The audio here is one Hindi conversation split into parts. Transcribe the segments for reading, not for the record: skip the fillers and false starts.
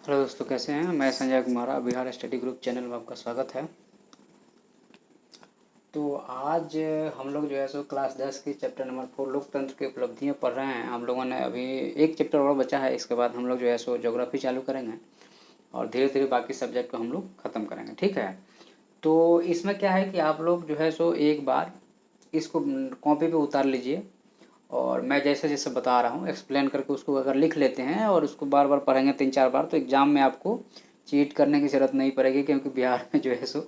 हेलो दोस्तों, कैसे हैं। मैं Sanjay Kumar, Bihar study group channel में आपका स्वागत है। तो आज हम लोग जो है सो क्लास 10 की चैप्टर नंबर 4 लोकतंत्र की उपलब्धियां पढ़ रहे हैं। हम लोगों ने अभी एक चैप्टर और बचा है, इसके बाद हम लोग जो है सो ज्योग्राफी चालू करेंगे और धीरे धीरे बाकी सब्जेक्ट को हम लोग ख़त्म करेंगे, ठीक है। तो इसमें क्या है कि आप लोग जो है सो एक बार इसको कॉपी पे उतार लीजिए और मैं जैसे जैसे बता रहा हूँ एक्सप्लेन करके उसको अगर लिख लेते हैं और उसको बार बार पढ़ेंगे 3-4 बार, तो एग्ज़ाम में आपको चीट करने की ज़रूरत नहीं पड़ेगी, क्योंकि बिहार में जो है सो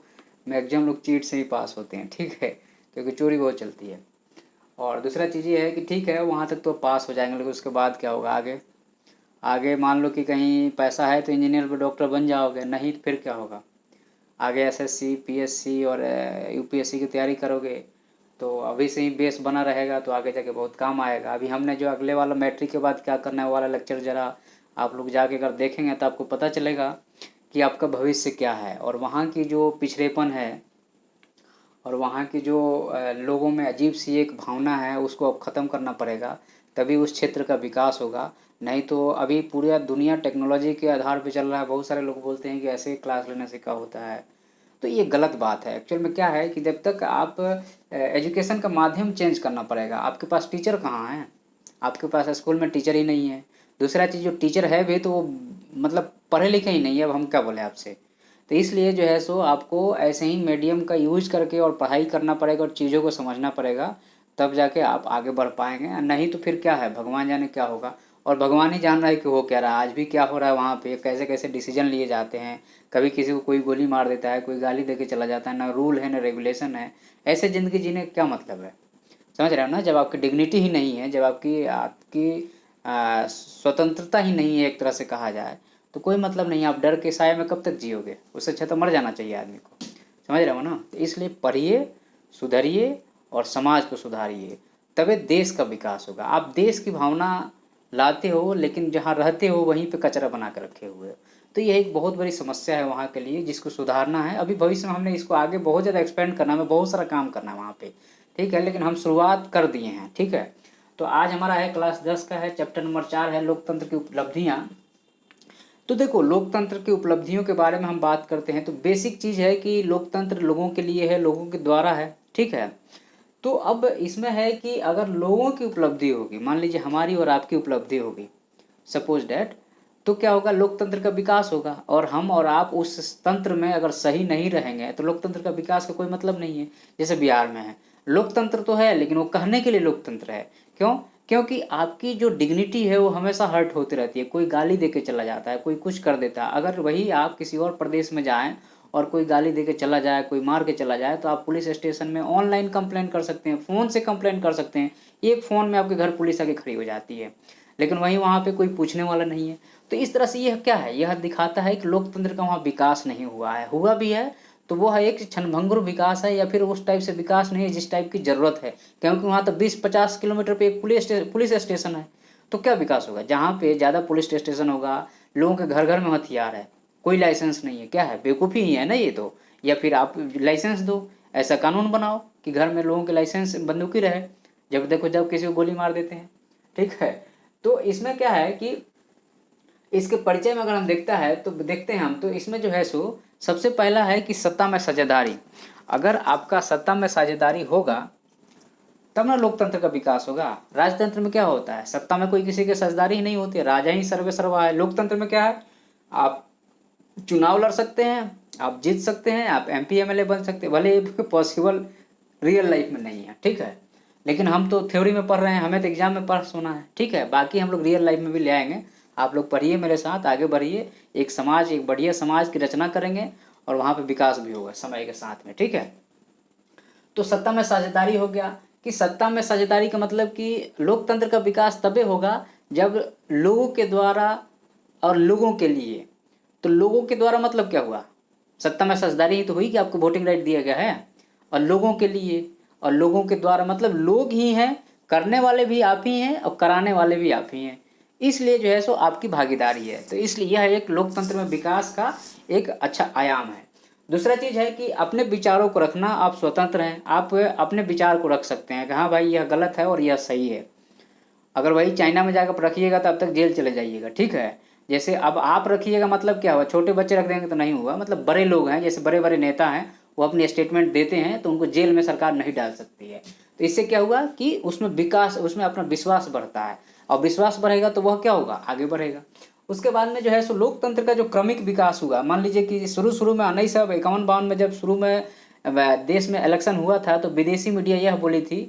मैक्सिमम लोग चीट से ही पास होते हैं, ठीक है, क्योंकि चोरी बहुत चलती है। और दूसरा चीज़ ये है कि ठीक है, वहाँ तक तो पास हो जाएंगे, लेकिन उसके बाद क्या होगा आगे। आगे मान लो कि कहीं पैसा है तो इंजीनियर पर डॉक्टर बन जाओगे, नहीं तो फिर क्या होगा। आगे एसएससी पीएससी और यूपीएससी की तैयारी करोगे तो अभी से ही बेस बना रहेगा, तो आगे जाके बहुत काम आएगा। अभी हमने जो अगले वाला मैट्रिक के बाद क्या करना है वाला लेक्चर ज़रा आप लोग जाके अगर देखेंगे तो आपको पता चलेगा कि आपका भविष्य क्या है, और वहाँ की जो पिछड़ेपन है और वहाँ की जो लोगों में अजीब सी एक भावना है उसको अब ख़त्म करना पड़ेगा, तभी उस क्षेत्र का विकास होगा। नहीं तो अभी पूरी दुनिया टेक्नोलॉजी के आधार पर चल रहा है। बहुत सारे लोग बोलते हैं कि ऐसे क्लास लेने से क्या होता है, तो ये गलत बात है। एक्चुअल में क्या है कि जब तक आप एजुकेशन का माध्यम चेंज करना पड़ेगा। आपके पास टीचर कहाँ है, आपके पास स्कूल में टीचर ही नहीं है। दूसरा चीज़, जो टीचर है भी तो वो मतलब पढ़े लिखे ही नहीं है। अब हम क्या बोले आपसे। तो इसलिए जो है सो आपको ऐसे ही मीडियम का यूज करके और पढ़ाई करना पड़ेगा और चीज़ों को समझना पड़ेगा, तब जाके आप आगे बढ़ पाएंगे। नहीं तो फिर क्या है, भगवान जाने क्या होगा। और भगवान ही जान रहा है कि हो क्या रहा है, आज भी क्या हो रहा है वहाँ पे, कैसे कैसे डिसीजन लिए जाते हैं। कभी किसी को कोई गोली मार देता है, कोई गाली दे के चला जाता है, ना रूल है ना रेगुलेशन है। ऐसे ज़िंदगी जीने का क्या मतलब है। समझ रहे हो ना। जब आपकी डिग्निटी ही नहीं है, जब आपकी आपकी स्वतंत्रता ही नहीं है एक तरह से कहा जाए, तो कोई मतलब नहीं है। आप डर के साए में कब तक जियोगे। उससे अच्छा तो मर जाना चाहिए आदमी को। समझ रहे हो ना। तो इसलिए पढ़िए, सुधरिए और समाज को सुधारिए, तबे देश का विकास होगा। आप देश की भावना लाते हो लेकिन जहाँ रहते हो वहीं पे कचरा बना कर रखे हुए हो। तो यह एक बहुत बड़ी समस्या है वहाँ के लिए, जिसको सुधारना है। अभी भविष्य में हमने इसको आगे बहुत ज़्यादा एक्सपेंड करना है, बहुत सारा काम करना है वहाँ पे, ठीक है। लेकिन हम शुरुआत कर दिए हैं, ठीक है। तो आज हमारा है क्लास 10 का है, चैप्टर नंबर 4 है लोकतंत्र की उपलब्धियाँ। तो देखो, लोकतंत्र की उपलब्धियों के बारे में हम बात करते हैं तो बेसिक चीज़ है कि लोकतंत्र लोगों के लिए है, लोगों के द्वारा है, ठीक है। तो अब इसमें है कि अगर लोगों की उपलब्धि होगी, मान लीजिए हमारी और आपकी उपलब्धि होगी, सपोज डैट, तो क्या होगा, लोकतंत्र का विकास होगा। और हम और आप उस तंत्र में अगर सही नहीं रहेंगे तो लोकतंत्र का विकास का कोई मतलब नहीं है। जैसे बिहार में है, लोकतंत्र तो है लेकिन वो कहने के लिए लोकतंत्र है। क्यों? क्योंकि आपकी जो डिग्निटी है वो हमेशा हर्ट होती रहती है। कोई गाली दे के चला जाता है, कोई कुछ कर देता है। अगर वही आप किसी और प्रदेश में जाएँ और कोई गाली दे के चला जाए, कोई मार के चला जाए, तो आप पुलिस स्टेशन में ऑनलाइन कंप्लेन कर सकते हैं, फ़ोन से कंप्लेन कर सकते हैं। एक फ़ोन में आपके घर पुलिस आके खड़ी हो जाती है, लेकिन वहीं वहाँ पे कोई पूछने वाला नहीं है। तो इस तरह से यह क्या है, यह दिखाता है कि लोकतंत्र का वहाँ विकास नहीं हुआ है। हुआ भी है तो वो है एक क्षणभंगुर विकास है, या फिर उस टाइप से विकास नहीं है जिस टाइप की ज़रूरत है। क्योंकि वहाँ तो 20-50 किलोमीटर पे एक पुलिस स्टेशन है। तो क्या विकास होगा जहाँ पे ज़्यादा पुलिस स्टेशन होगा, लोगों के घर घर में हथियार है, कोई लाइसेंस नहीं है। क्या है, बेवकूफ़ी ही है ना ये तो। या फिर आप लाइसेंस दो, ऐसा कानून बनाओ कि घर में लोगों के लाइसेंस बंदूकी रहे, जब देखो जब किसी को गोली मार देते हैं, ठीक है। तो इसमें क्या है कि इसके परिचय में अगर हम देखते हैं हम, तो इसमें जो है सो सबसे पहला है कि सत्ता में साझेदारी। अगर आपका सत्ता में साझेदारी होगा तब ना लोकतंत्र का विकास होगा। राजतंत्र में क्या होता है, सत्ता में कोई किसी की साझेदारी ही नहीं होती है, राजा ही सर्वे सर्वा है। लोकतंत्र में क्या है, आप चुनाव लड़ सकते हैं, आप जीत सकते हैं, आप एमपी एमएलए बन सकते हैं, भले पॉसिबल रियल लाइफ में नहीं है, ठीक है। लेकिन हम तो थ्योरी में पढ़ रहे हैं, हमें तो एग्जाम में पास होना है, ठीक है। बाकी हम लोग रियल लाइफ में भी ले आएंगे। आप लोग पढ़िए मेरे साथ, आगे बढ़िए, एक समाज, एक बढ़िया समाज की रचना करेंगे और वहाँ पे विकास भी होगा समय के साथ में, ठीक है। तो सत्ता में साझेदारी हो गया कि सत्ता में साझेदारी का मतलब कि लोकतंत्र का विकास तभी होगा जब लोगों के द्वारा और लोगों के लिए। तो लोगों के द्वारा मतलब क्या हुआ, सत्ता में साझेदारी ही तो हुई कि आपको वोटिंग राइट दिया गया है। और लोगों के लिए और लोगों के द्वारा मतलब लोग ही हैं, करने वाले भी आप ही हैं और कराने वाले भी आप ही हैं। इसलिए जो है सो आपकी भागीदारी है। तो इसलिए यह एक लोकतंत्र में विकास का एक अच्छा आयाम है। दूसरा चीज़ है कि अपने विचारों को रखना, आप स्वतंत्र हैं, आप अपने विचार को रख सकते हैं कि हाँ भाई यह गलत है और यह सही है। अगर वही चाइना में जाकर रखिएगा तो अब तक जेल चले जाइएगा, ठीक है। जैसे अब आप रखिएगा मतलब क्या हुआ, छोटे बच्चे रख देंगे तो नहीं हुआ, मतलब बड़े लोग हैं, जैसे बड़े बड़े नेता हैं, वो अपनी स्टेटमेंट देते हैं तो उनको जेल में सरकार नहीं डाल सकती है। तो इससे क्या हुआ कि उसमें विकास, उसमें अपना विश्वास बढ़ता है, और विश्वास बढ़ेगा तो वह क्या होगा, आगे बढ़ेगा। उसके बाद में जो है सो लोकतंत्र का जो क्रमिक विकास हुआ, मान लीजिए कि शुरू में 1951-52 में जब शुरू में देश में इलेक्शन हुआ था, तो विदेशी मीडिया यह बोली थी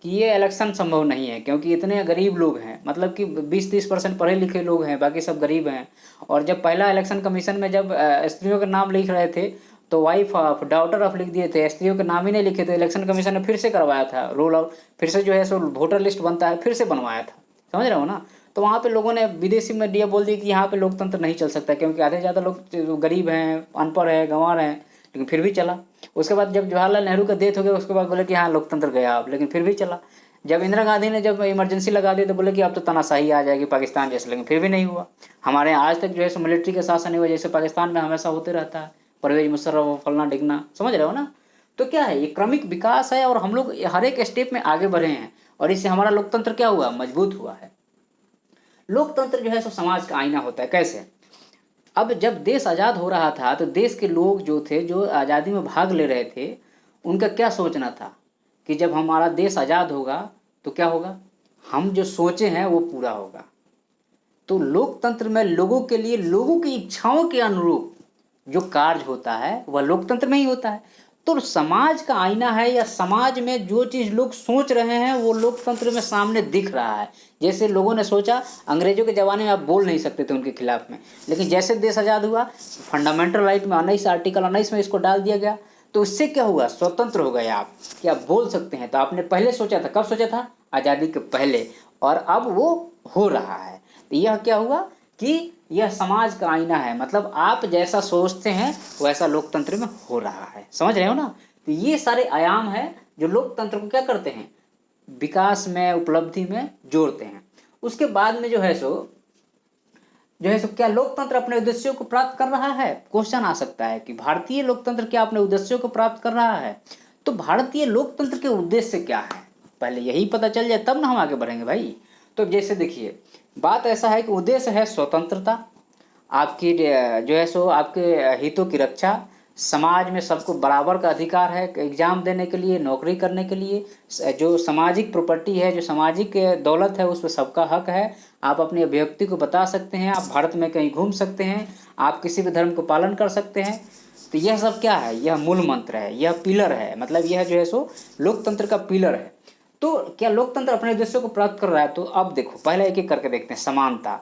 कि ये इलेक्शन संभव नहीं है, क्योंकि इतने गरीब लोग हैं, मतलब कि 20-30% पढ़े लिखे लोग हैं, बाकी सब गरीब हैं। और जब पहला इलेक्शन कमीशन में जब स्त्रियों के नाम लिख रहे थे तो वाइफ ऑफ, डॉटर ऑफ लिख दिए थे, स्त्रियों के नाम ही नहीं लिखे थे। इलेक्शन कमीशन ने फिर से करवाया था रोल आउट, फिर से जो है सो वोटर लिस्ट बनता है, फिर से बनवाया था, समझ रहे हो ना। तो वहाँ पे लोगों ने, विदेशी मीडिया बोल दी कि यहाँ पे लोकतंत्र नहीं चल सकता, क्योंकि आधे ज़्यादा लोग गरीब हैं, अनपढ़ है, गंवार हैं, लेकिन फिर भी चला। उसके बाद जब जवाहरलाल नेहरू का डेथ हो गया, उसके बाद बोले कि हाँ लोकतंत्र गया अब, लेकिन फिर भी चला। जब इंदिरा गांधी ने जब इमरजेंसी लगा दी तो बोले कि अब तो तानाशाही आ जाएगी पाकिस्तान जैसे, लेकिन फिर भी नहीं हुआ। हमारे यहाँ आज तक जो है सो मिलिट्री का शासन नहीं हुआ, जैसे पाकिस्तान में हमेशा होते रहता है, परवेज मुशर्रफ फलना डिगना, समझ रहे हो ना। तो क्या है, ये क्रमिक विकास है, और हम लोग हर एक स्टेप में आगे बढ़े हैं, और इससे हमारा लोकतंत्र क्या हुआ, मजबूत हुआ है। लोकतंत्र जो है सो समाज का आईना होता है। कैसे, अब जब देश आज़ाद हो रहा था तो देश के लोग जो थे, जो आज़ादी में भाग ले रहे थे, उनका क्या सोचना था कि जब हमारा देश आज़ाद होगा तो क्या होगा, हम जो सोचे हैं वो पूरा होगा। तो लोकतंत्र में लोगों के लिए, लोगों की इच्छाओं के अनुरूप जो कार्य होता है वह लोकतंत्र में ही होता है। तो समाज का आईना है, या समाज में जो चीज़ लोग सोच रहे हैं वो लोकतंत्र में सामने दिख रहा है। जैसे लोगों ने सोचा, अंग्रेजों के ज़माने में आप बोल नहीं सकते थे उनके खिलाफ में, लेकिन जैसे देश आज़ाद हुआ, फंडामेंटल राइट में 19 आर्टिकल 19 में इसको डाल दिया गया, तो उससे क्या हुआ, स्वतंत्र हो गए आप, कि आप बोल सकते हैं। तो आपने पहले सोचा था, कब सोचा था, आज़ादी के पहले, और अब वो हो रहा है। तो यह क्या हुआ कि यह समाज का आईना है, मतलब आप जैसा सोचते हैं वैसा लोकतंत्र में हो रहा है, समझ रहे हो ना। तो ये सारे आयाम हैं जो लोकतंत्र को क्या करते हैं, विकास में, उपलब्धि में जोड़ते हैं। उसके बाद में जो है सो क्या लोकतंत्र अपने उद्देश्यों को प्राप्त कर रहा है। क्वेश्चन आ सकता है कि भारतीय लोकतंत्र क्या अपने उद्देश्यों को प्राप्त कर रहा है। तो भारतीय लोकतंत्र के उद्देश्य क्या है, पहले यही पता चल जाए तब ना हम आगे बढ़ेंगे भाई। तो जैसे देखिए, बात ऐसा है कि उद्देश्य है स्वतंत्रता, आपकी जो है सो आपके हितों की रक्षा, समाज में सबको बराबर का अधिकार है एग्जाम देने के लिए, नौकरी करने के लिए, जो सामाजिक प्रॉपर्टी है, जो सामाजिक दौलत है, उस पर सबका हक है। आप अपनी अभिव्यक्ति को बता सकते हैं, आप भारत में कहीं घूम सकते हैं, आप किसी भी धर्म को पालन कर सकते हैं। तो यह सब क्या है, यह मूल मंत्र है, यह पिलर है, मतलब यह जो है सो लोकतंत्र का पिलर है। तो क्या लोकतंत्र अपने उद्देश्यों को प्राप्त कर रहा है। तो अब देखो, पहले एक एक करके देखते हैं। समानता,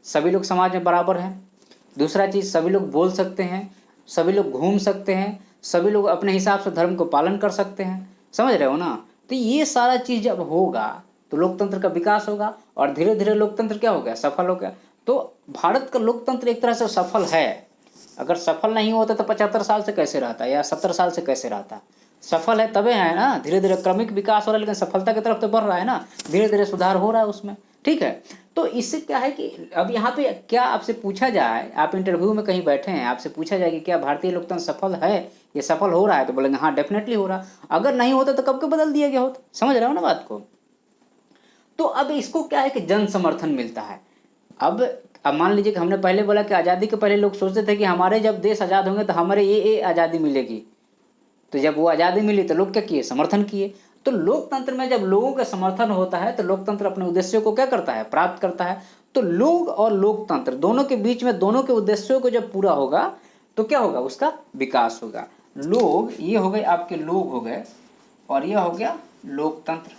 सभी लोग समाज में बराबर हैं। दूसरा चीज़, सभी लोग बोल सकते हैं, सभी लोग घूम सकते हैं, सभी लोग अपने हिसाब से धर्म को पालन कर सकते हैं, समझ रहे हो ना। तो ये सारा चीज़ जब होगा तो लोकतंत्र का विकास होगा, और धीरे धीरे लोकतंत्र क्या हो गया, सफल हो गया। तो भारत का लोकतंत्र एक तरह से सफल है। अगर सफल नहीं होता तो 75 साल से कैसे रहता, या 70 साल से कैसे रहता। सफल है तबे है ना, धीरे धीरे क्रमिक विकास हो रहा है, लेकिन सफलता की तरफ तो बढ़ रहा है ना, धीरे धीरे सुधार हो रहा है उसमें, ठीक है। तो इससे क्या है कि अब यहाँ पे क्या आपसे पूछा जाए, आप इंटरव्यू में कहीं बैठे हैं, आपसे पूछा जाए कि क्या भारतीय लोकतंत्र सफल है, ये सफल हो रहा है, तो बोलेंगे हाँ डेफिनेटली हो रहा। अगर नहीं होता तो कब के बदल दिया गया होता, समझ रहे हो ना बात को। तो अब इसको क्या है कि जन समर्थन मिलता है। अब मान लीजिए कि हमने पहले बोला कि आज़ादी के पहले लोग सोचते थे कि हमारे जब देश आज़ाद होंगे तो हमारे ये आज़ादी मिलेगी। तो जब वो आज़ादी मिली तो लोग क्या किए, समर्थन किए। तो लोकतंत्र में जब लोगों का समर्थन होता है तो लोकतंत्र अपने उद्देश्यों को क्या करता है, प्राप्त करता है। तो लोग और लोकतंत्र दोनों के बीच में, दोनों के उद्देश्यों को जब पूरा होगा तो क्या होगा, उसका विकास होगा। लोग, ये हो गए आपके लोग हो गए, और यह हो गया लोकतंत्र।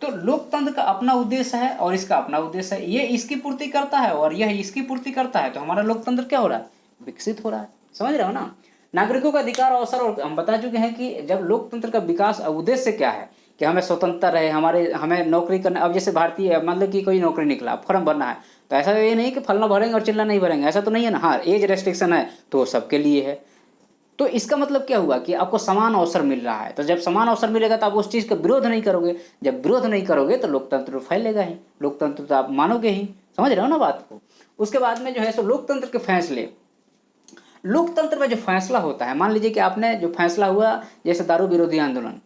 तो लोकतंत्र का अपना उद्देश्य है और इसका अपना उद्देश्य है, ये इसकी पूर्ति करता है और यह इसकी पूर्ति करता है। तो हमारा लोकतंत्र क्या हो रहा है, विकसित हो रहा है, समझ रहे हो ना। नागरिकों का अधिकार अवसर, और हम बता चुके हैं कि जब लोकतंत्र का विकास, उद्देश्य क्या है कि हमें स्वतंत्रता रहे, हमें नौकरी करना। अब जैसे भारतीय, मतलब कि कोई नौकरी निकला, फॉर्म भरना है, तो ऐसा ये नहीं कि फलना भरेंगे और चिल्ला नहीं भरेंगे, ऐसा तो नहीं है ना। हाँ, एज रेस्ट्रिक्शन है तो सबके लिए है। तो इसका मतलब क्या हुआ कि आपको समान अवसर मिल रहा है। तो जब समान अवसर मिलेगा तो आप उस चीज़ का विरोध नहीं करोगे। जब विरोध नहीं करोगे तो लोकतंत्र फैलेगा ही, लोकतंत्र तो आप मानोगे ही, समझ रहे हो ना बात को। उसके बाद में जो है सो लोकतंत्र के फैसले, लोकतंत्र में जो फैसला होता है, मान लीजिए कि आपने जो फैसला हुआ, जैसे दारू विरोधी आंदोलन,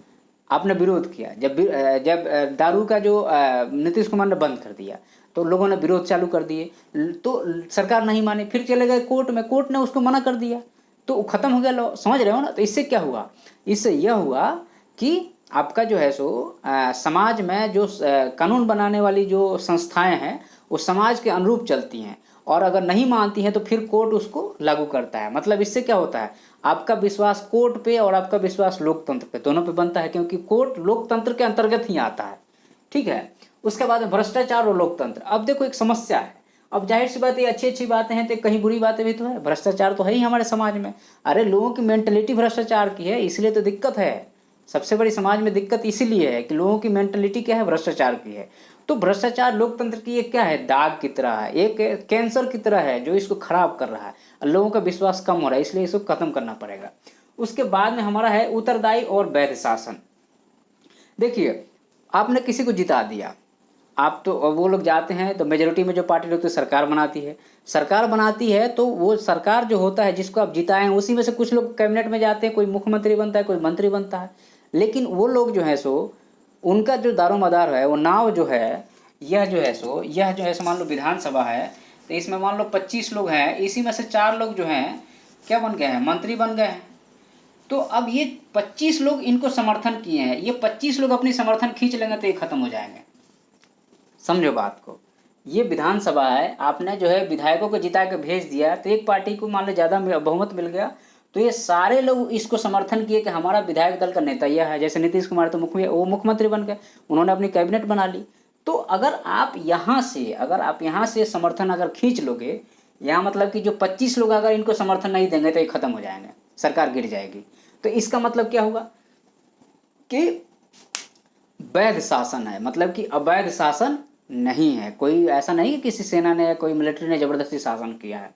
आपने विरोध किया। जब दारू का जो नीतीश कुमार ने बंद कर दिया तो लोगों ने विरोध चालू कर दिए, तो सरकार नहीं मानी, फिर चले गए कोर्ट में, कोर्ट ने उसको मना कर दिया, तो खत्म हो गया लॉ। समझ रहे हो ना? तो इससे क्या हुआ? इससे यह हुआ कि आपका जो है सो समाज में जो कानून बनाने वाली जो संस्थाएं हैं वो समाज के अनुरूप चलती हैं, और अगर नहीं मानती हैं तो फिर कोर्ट उसको लागू करता है। मतलब इससे क्या होता है, आपका विश्वास कोर्ट पे और आपका विश्वास लोकतंत्र पे, दोनों पे बनता है, क्योंकि कोर्ट लोकतंत्र के अंतर्गत ही आता है। ठीक है। उसके बाद में भ्रष्टाचार और लोकतंत्र। अब देखो एक समस्या है, अब जाहिर सी बात है अच्छी अच्छी बातें हैं तो कहीं बुरी बातें भी तो है। भ्रष्टाचार तो है ही हमारे समाज में। अरे लोगों की मेंटलिटी भ्रष्टाचार की है, इसलिए तो दिक्कत है। सबसे बड़ी समाज में दिक्कत इसीलिए है कि लोगों की मेंटलिटी क्या है, भ्रष्टाचार की है। तो भ्रष्टाचार लोकतंत्र की एक क्या है, दाग की तरह है, एक कैंसर की तरह है जो इसको खराब कर रहा है। लोगों का विश्वास कम हो रहा है, इसलिए इसको खत्म करना पड़ेगा। उसके बाद में हमारा है उत्तरदायी और वैध शासन। देखिए आपने किसी को जिता दिया, आप तो वो लोग जाते हैं तो मेजोरिटी में जो पार्टी होती है सरकार बनाती है। सरकार बनाती है तो वो सरकार जो होता है जिसको आप जिताएं उसी में से कुछ लोग कैबिनेट में जाते हैं, कोई मुख्यमंत्री बनता है, कोई मंत्री बनता है। लेकिन वो लोग जो है सो उनका जो दारोमदार है, वो नाव जो है, यह जो है सो मान लो विधानसभा है, तो इसमें मान लो 25 लोग हैं, इसी में से 4 लोग जो हैं क्या बन गए हैं, मंत्री बन गए हैं। तो अब ये 25 लोग इनको समर्थन किए हैं, ये 25 लोग अपनी समर्थन खींच लेंगे तो ये खत्म हो जाएंगे। समझो बात को। ये विधानसभा है, आपने जो है विधायकों को जिता के भेज दिया, तो एक पार्टी को मान लो ज़्यादा बहुमत मिल गया, तो ये सारे लोग इसको समर्थन किए कि हमारा विधायक दल का नेता यह है। जैसे नीतीश कुमार तो मुख्यमंत्री बन गए, उन्होंने अपनी कैबिनेट बना ली। तो अगर आप यहाँ से समर्थन अगर खींच लोगे, यहाँ मतलब कि जो 25 लोग अगर इनको समर्थन नहीं देंगे तो ये खत्म हो जाएंगे, सरकार गिर जाएगी। तो इसका मतलब क्या होगा कि वैध शासन है, मतलब कि अवैध शासन नहीं है। कोई ऐसा नहीं कि किसी सेना ने, कोई मिलिट्री ने जबरदस्ती शासन किया है।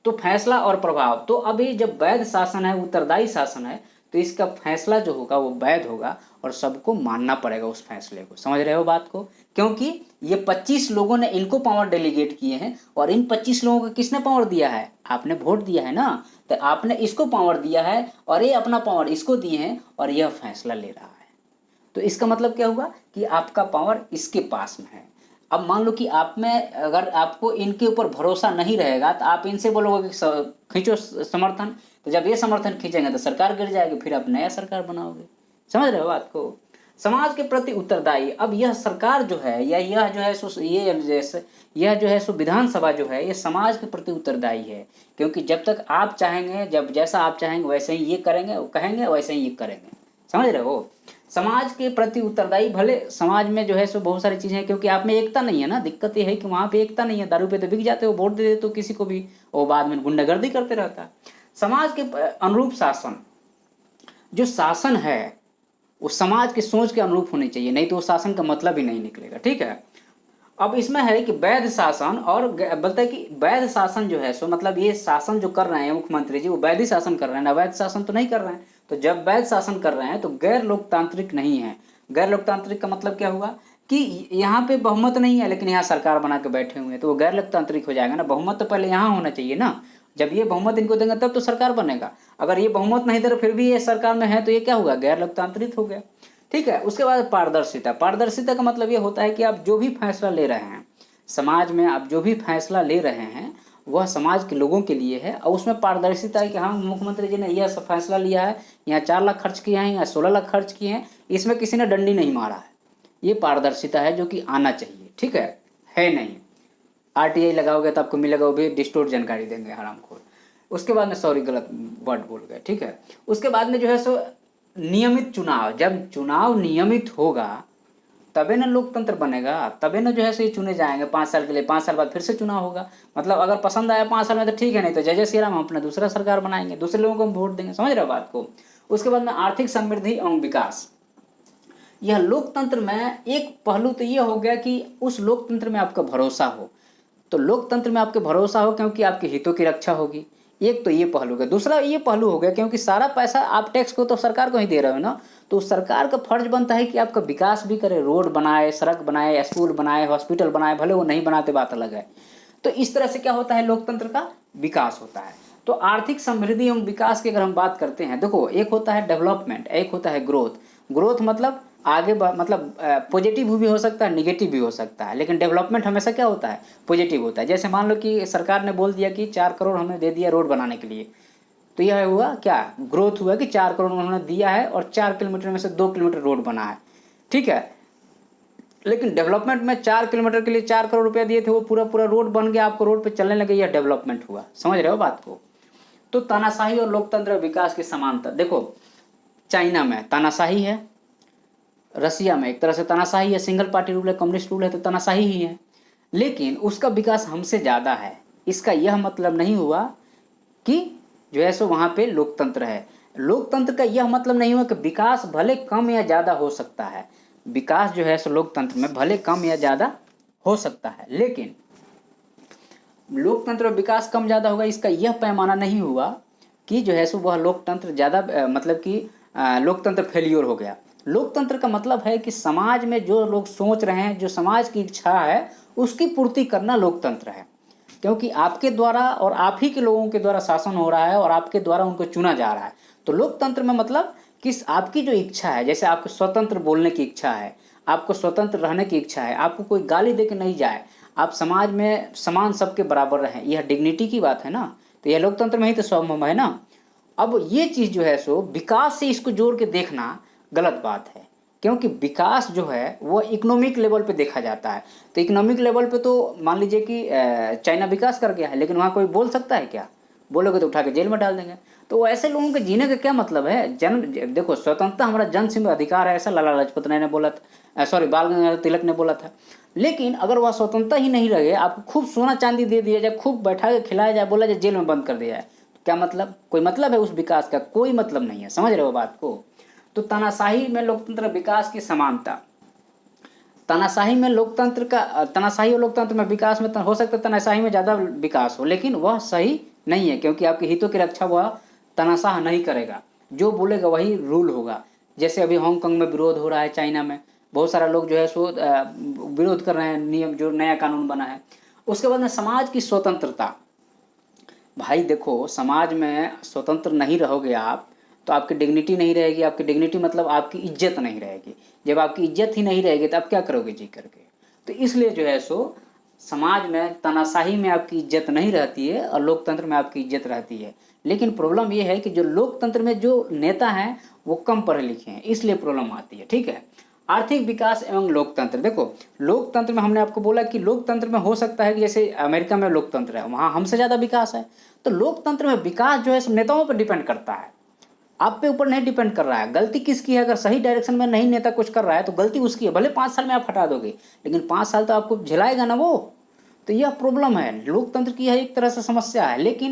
तो फैसला और प्रभाव, तो अभी जब वैध शासन है, उत्तरदायी शासन है, तो इसका फैसला जो होगा वो वैध होगा और सबको मानना पड़ेगा उस फैसले को। समझ रहे हो बात को? क्योंकि ये 25 लोगों ने इनको पावर डेलीगेट किए हैं, और इन 25 लोगों को किसने पावर दिया है? आपने वोट दिया है ना, तो आपने इसको पावर दिया है और ये अपना पावर इसको दिए हैं और यह फैसला ले रहा है। तो इसका मतलब क्या हुआ कि आपका पावर इसके पास में है। अब मान लो कि आप में अगर आपको इनके ऊपर भरोसा नहीं रहेगा तो आप इनसे बोलोगे कि खींचो समर्थन, तो जब ये समर्थन खींचेंगे तो सरकार गिर जाएगी, फिर आप नया सरकार बनाओगे। समझ रहे हो बात को? समाज के प्रति उत्तरदायी। अब यह सरकार जो है या यह जो है सो विधानसभा जो है, ये समाज के प्रति उत्तरदायी है। क्योंकि जब तक आप चाहेंगे, जब जैसा आप चाहेंगे वैसे ही ये करेंगे, कहेंगे वैसे ही ये करेंगे। समझ रहे हो? समाज के प्रति उत्तरदायी। भले समाज में जो है सो बहुत सारी चीज़ें हैं, क्योंकि आप में एकता नहीं है ना। दिक्कत ये है कि वहाँ पे एकता नहीं है। दारू पे तो बिक जाते हो, वोट दे देते हो किसी को भी, वो बाद में गुंडागर्दी करते रहता है। समाज के अनुरूप शासन, जो शासन है वो समाज की सोच के अनुरूप होनी चाहिए, नहीं तो उस शासन का मतलब ही नहीं निकलेगा। ठीक है। अब इसमें है कि वैध शासन, और बोलता है कि वैध शासन जो है सो मतलब ये शासन जो कर रहे हैं मुख्यमंत्री जी, वो वैध ही शासन कर रहे हैं, अवैध शासन तो नहीं कर रहे हैं। तो जब वैध शासन कर रहे हैं तो गैर लोकतांत्रिक नहीं है। गैर लोकतांत्रिक का मतलब क्या हुआ कि यहाँ पे बहुमत नहीं है लेकिन यहाँ सरकार बना के बैठे हुए हैं, तो वो गैर लोकतांत्रिक हो जाएगा ना। बहुमत तो पहले यहाँ होना चाहिए ना। जब ये बहुमत इनको देंगे तब तो सरकार बनेगा। अगर ये बहुमत नहीं दे रहे फिर भी ये सरकार में है, तो ये क्या होगा? गैर लोकतांत्रिक हो गया। ठीक है। उसके बाद पारदर्शिता। पारदर्शिता का मतलब ये होता है कि आप जो भी फैसला ले रहे हैं समाज में, आप जो भी फैसला ले रहे हैं वह समाज के लोगों के लिए है, और उसमें पारदर्शिता है कि हाँ मुख्यमंत्री जी ने यह सब फैसला लिया है, यहाँ 4 लाख खर्च किए हैं, यहाँ 16 लाख खर्च किए हैं, इसमें किसी ने डंडी नहीं मारा है। ये पारदर्शिता है जो कि आना चाहिए। ठीक है नहीं। RTI लगाओगे तो आपको मिलेगा वो भी डिस्टोर्ट जानकारी देंगे, हरामखोर। उसके बाद में, सॉरी गलत वर्ड बोल गए। ठीक है। उसके बाद में जो है सो नियमित चुनाव। जब चुनाव नियमित होगा तबे ना लोकतंत्र बनेगा, तबे ना जो है सो चुने जाएंगे 5 साल के लिए। 5 साल बाद फिर से चुनाव होगा। मतलब अगर पसंद आया 5 साल में तो ठीक है, नहीं तो जय जय श्री राम, हम अपना दूसरा सरकार बनाएंगे, दूसरे लोगों को हम वोट देंगे। समझ रहे हो बात को? उसके बाद में आर्थिक समृद्धि एवं विकास। यह लोकतंत्र में एक पहलू तो ये हो गया कि उस लोकतंत्र में आपका भरोसा हो। तो लोकतंत्र में आपके भरोसा हो क्योंकि आपके हितों की रक्षा होगी। एक तो ये पहलू हो गया। दूसरा ये पहलू हो गया क्योंकि सारा पैसा आप टैक्स को तो सरकार को ही दे रहे हो ना, तो सरकार का फर्ज बनता है कि आपका विकास भी करे, रोड बनाए, सड़क बनाए, स्कूल बनाए, हॉस्पिटल बनाए, भले वो नहीं बनाते बात अलग है। तो इस तरह से क्या होता है, लोकतंत्र का विकास होता है। तो आर्थिक समृद्धि एवं विकास की अगर हम बात करते हैं, देखो एक होता है डेवलपमेंट, एक होता है ग्रोथ। ग्रोथ मतलब आगे मतलब पॉजिटिव भी हो सकता है, नेगेटिव भी हो सकता है, लेकिन डेवलपमेंट हमेशा क्या होता है, पॉजिटिव होता है। जैसे मान लो कि सरकार ने बोल दिया कि 4 करोड़ हमें दे दिया रोड बनाने के लिए, तो यह हुआ क्या, ग्रोथ हुआ कि 4 करोड़ उन्होंने दिया है और 4 किलोमीटर में से 2 किलोमीटर रोड बना है, ठीक है। लेकिन डेवलपमेंट में 4 किलोमीटर के लिए 4 करोड़ रुपया दिए थे, वो पूरा पूरा रोड बन गया, आपको रोड पे चलने लगे, यह डेवलपमेंट हुआ। समझ रहे हो बात को। तो तानाशाही और लोकतंत्र विकास की समानता देखो, चाइना में तानाशाही है, रसिया में एक तरह से तानाशाही है, सिंगल पार्टी रूल है, कम्युनिस्ट रूल है, तो तानाशाही ही है, लेकिन उसका विकास हमसे ज़्यादा है। इसका यह मतलब नहीं हुआ कि जो है सो वहाँ पे लोकतंत्र है। लोकतंत्र का यह मतलब नहीं हुआ कि विकास भले कम या ज़्यादा हो सकता है, विकास जो है सो लोकतंत्र में भले कम या ज़्यादा हो सकता है, लेकिन लोकतंत्र में विकास कम ज़्यादा होगा इसका यह पैमाना नहीं हुआ कि जो है सो वह लोकतंत्र ज़्यादा मतलब कि लोकतंत्र फेलियर हो गया। लोकतंत्र का मतलब है कि समाज में जो लोग सोच रहे हैं, जो समाज की इच्छा है, उसकी पूर्ति करना लोकतंत्र है। क्योंकि आपके द्वारा और आप ही के लोगों के द्वारा शासन हो रहा है और आपके द्वारा उनको चुना जा रहा है। तो लोकतंत्र में मतलब कि आपकी जो इच्छा है, जैसे आपको स्वतंत्र बोलने की इच्छा है, आपको स्वतंत्र रहने की इच्छा है, आपको कोई गाली दे के नहीं जाए, आप समाज में समान सबके बराबर रहें, यह डिग्निटी की बात है ना, तो यह लोकतंत्र में ही तो संभव है ना। अब ये चीज़ जो है सो विकास से इसको जोड़ के देखना गलत बात है, क्योंकि विकास जो है वो इकोनॉमिक लेवल पे देखा जाता है। तो इकोनॉमिक लेवल पे तो मान लीजिए कि चाइना विकास कर गया है, लेकिन वहाँ कोई बोल सकता है क्या, बोलोगे तो उठा के जेल में डाल देंगे। तो ऐसे लोगों के जीने का क्या मतलब है। जन्म देखो, स्वतंत्रता हमारा जन्मसिद्ध अधिकार है, ऐसा लाला लाजपत राय ने बोला था, सॉरी बाल गंगाधर तिलक ने बोला था। लेकिन अगर वह स्वतंत्रता ही नहीं रहे, आपको खूब सोना चांदी दे दिया जाए, खूब बैठा के खिलाया जाए, बोला जाए जेल में बंद कर दिया जाए, तो क्या मतलब, कोई मतलब है उस विकास का, कोई मतलब नहीं है। समझ रहे हो बात को। तो तानाशाही में लोकतंत्र विकास की समानता, तानाशाही में लोकतंत्र का, तानाशाही और लोकतंत्र में विकास में हो सकता है तानाशाही में ज़्यादा विकास हो, लेकिन वह सही नहीं है, क्योंकि आपके हितों की रक्षा वह तानाशाह नहीं करेगा, जो बोलेगा वही रूल होगा। जैसे अभी हांगकांग में विरोध हो रहा है, चाइना में बहुत सारा लोग जो है सो विरोध कर रहे हैं नियम, जो नया कानून बना है। उसके बाद में समाज की स्वतंत्रता, भाई देखो, समाज में स्वतंत्र नहीं रहोगे आप तो आपकी डिग्निटी नहीं रहेगी। आपकी डिग्निटी मतलब आपकी इज्जत नहीं रहेगी। जब आपकी इज्जत ही नहीं रहेगी तो आप क्या करोगे जी करके। तो इसलिए जो है सो समाज में तानाशाही में आपकी इज्जत नहीं रहती है और लोकतंत्र में आपकी इज्जत रहती है। लेकिन प्रॉब्लम ये है कि जो लोकतंत्र में जो नेता हैं वो कम पढ़े लिखे हैं, इसलिए प्रॉब्लम आती है, ठीक है। आर्थिक विकास एवं लोकतंत्र, देखो लोकतंत्र में हमने आपको बोला कि लोकतंत्र में हो सकता है कि जैसे अमेरिका में लोकतंत्र है, वहाँ हमसे ज़्यादा विकास है। तो लोकतंत्र में विकास जो है सब नेताओं पर डिपेंड करता है, आप पे ऊपर नहीं डिपेंड कर रहा है। गलती किसकी है, अगर सही डायरेक्शन में नहीं नेता कुछ कर रहा है तो गलती उसकी है। भले 5 साल में आप हटा दोगे, लेकिन 5 साल तो आपको झेलाएगा ना वो। तो यह प्रॉब्लम है, लोकतंत्र की यह एक तरह से समस्या है। लेकिन